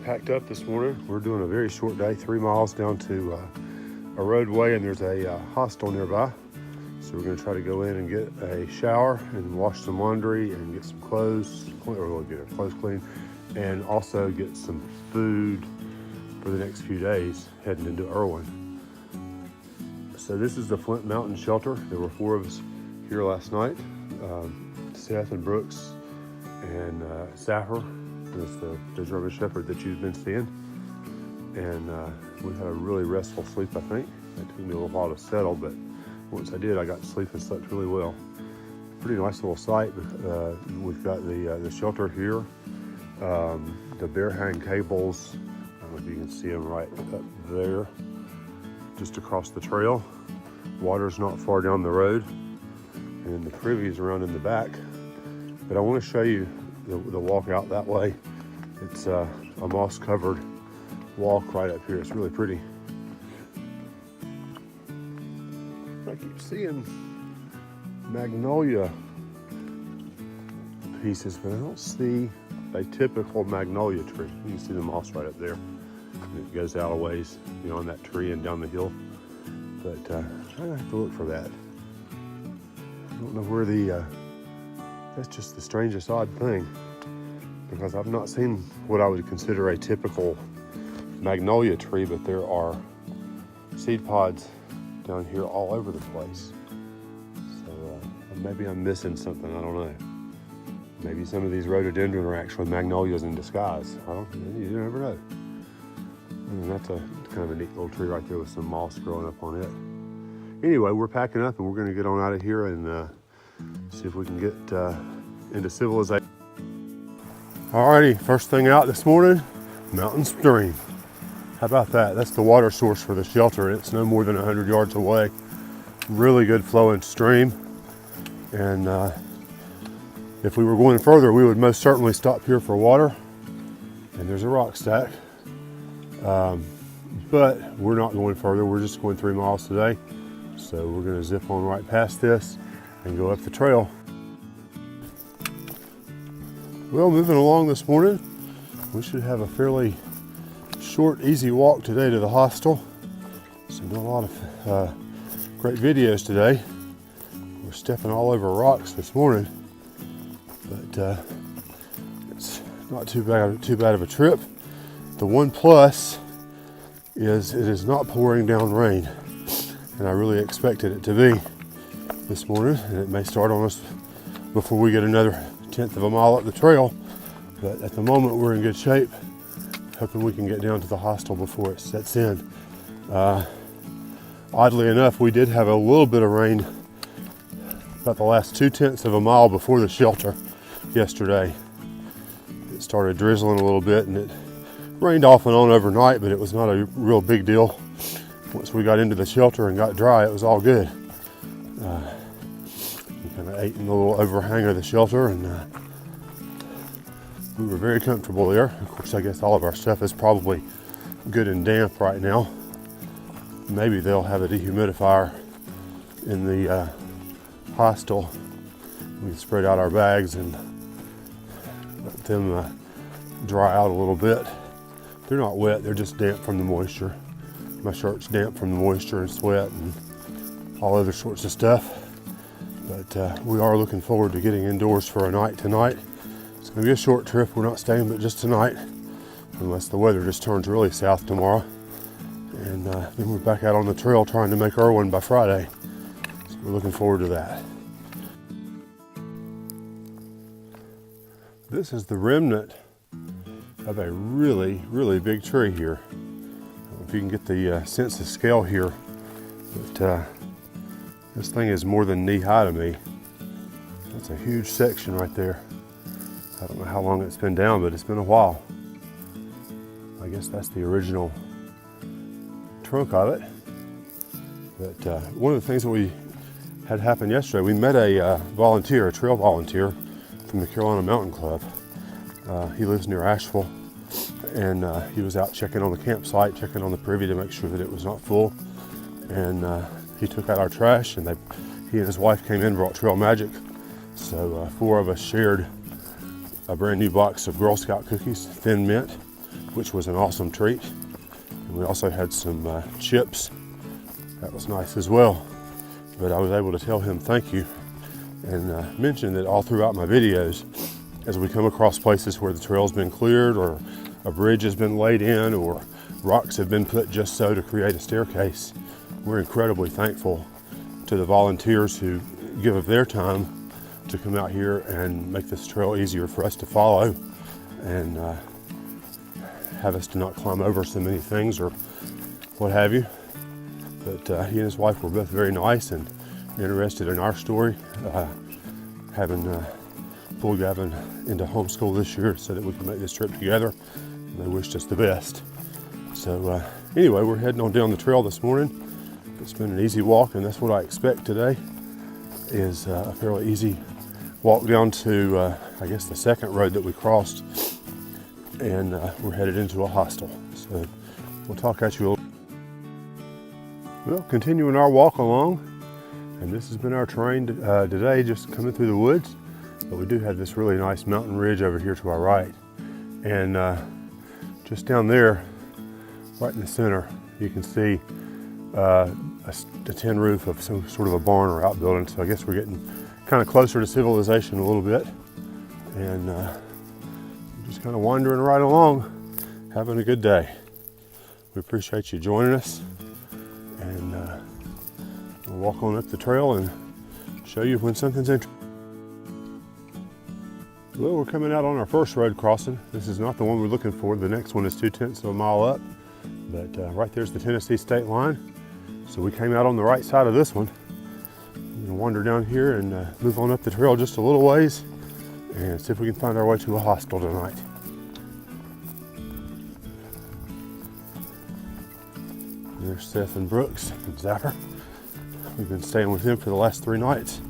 packed up this morning. We're doing a very short day, 3 miles down to a roadway, and there's a hostel nearby. So we're going to try to go in and get a shower and wash some laundry and get some clothes, or we'll get our clothes clean, and also get some food for the next few days heading into Irwin. So this is the Flint Mountain Shelter. There were 4 of us here last night. Seth and Brooks and Saffer. That's the German Shepherd that you've been seeing. And we had a really restful sleep, I think. It took me a little while to settle, but once I did, I got to sleep and slept really well. Pretty nice little site. We've got the shelter here, the bear hang cables. I don't know if you can see them right up there, just across the trail. Water's not far down the road, and the privy's around in the back. But I want to show you the walk out that way. It's a moss-covered walk right up here. It's really pretty. I keep seeing magnolia pieces, but I don't see a typical magnolia tree. You can see the moss right up there. And it goes out a ways beyond that tree and down the hill. But I have to look for that. I don't know where that's just the strangest odd thing, because I've not seen what I would consider a typical magnolia tree, but there are seed pods down here all over the place. So maybe I'm missing something, I don't know. Maybe some of these rhododendron are actually magnolias in disguise. You never know. And that's a kind of a neat little tree right there with some moss growing up on it. Anyway, we're packing up and we're gonna get on out of here and see if we can get into civilization. Alrighty, first thing out this morning, mountain stream. How about that? That's the water source for the shelter. It's no more than 100 yards away. Really good flowing stream. And if we were going further, we would most certainly stop here for water. And there's a rock stack. But we're not going further. We're just going 3 miles today. So we're gonna zip on right past this and go up the trail. Well, moving along this morning, we should have a fairly short, easy walk today to the hostel. So not a lot of great videos today. We're stepping all over rocks this morning, but it's not too bad of a trip. The one plus is it is not pouring down rain, and I really expected it to be this morning, and it may start on us before we get another 1/10 of a mile up the trail, but at the moment we're in good shape, hoping we can get down to the hostel before it sets in. Oddly enough, we did have a little bit of rain about the last 2/10 of a mile before the shelter yesterday. It started drizzling a little bit and it rained off and on overnight, but it was not a real big deal. Once we got into the shelter and got dry, it was all good. We kind of ate in the little overhang of the shelter, and we were very comfortable there. Of course, I guess all of our stuff is probably good and damp right now. Maybe they'll have a dehumidifier in the hostel. We can spread out our bags and let them dry out a little bit. They're not wet, they're just damp from the moisture. My shirt's damp from the moisture and sweat and all other sorts of stuff. But we are looking forward to getting indoors for a night tonight. It's going to be a short trip. We're not staying but just tonight, unless the weather just turns really south tomorrow. And then we're back out on the trail trying to make Irwin by Friday. So we're looking forward to that. This is the remnant of a really, really big tree here. I don't know if you can get the sense of scale here, but this thing is more than knee high to me. That's a huge section right there. I don't know how long it's been down, but it's been a while. I guess that's the original trunk of it. But one of the things that we had happen yesterday, we met a volunteer, a trail volunteer from the Carolina Mountain Club. He lives near Asheville, and he was out checking on the campsite, checking on the privy to make sure that it was not full. And he took out our trash, and he and his wife came in and brought Trail Magic. So 4 of us shared a brand new box of Girl Scout cookies, Thin Mint, which was an awesome treat. And we also had some chips. That was nice as well. But I was able to tell him thank you and mention that all throughout my videos, as we come across places where the trail's been cleared or a bridge has been laid in or rocks have been put just so to create a staircase, we're incredibly thankful to the volunteers who give of their time to come out here and make this trail easier for us to follow and have us to not climb over so many things or what have you. But he and his wife were both very nice and interested in our story, having pulled Gavin into homeschool this year so that we can make this trip together. And they wished us the best. So anyway, we're heading on down the trail this morning. It's been an easy walk, and that's what I expect today, is a fairly easy walk down to, I guess, the second road that we crossed, and we're headed into a hostel. So we'll talk at you a little. Well, continuing our walk along, and this has been our terrain today, just coming through the woods, but we do have this really nice mountain ridge over here to our right, and just down there, right in the center, you can see a tin roof of some sort of a barn or outbuilding. So I guess we're getting kind of closer to civilization a little bit, and just kind of wandering right along, having a good day. We appreciate you joining us, and we'll walk on up the trail and show you when something's interesting. Well, we're coming out on our first road crossing. This is not the one we're looking for. The next one is 2/10 of a mile up, but right there's the Tennessee state line. So we came out on the right side of this one. We're gonna wander down here and move on up the trail just a little ways and see if we can find our way to a hostel tonight. There's Seth and Brooks and Zapper. We've been staying with them for the last 3 nights.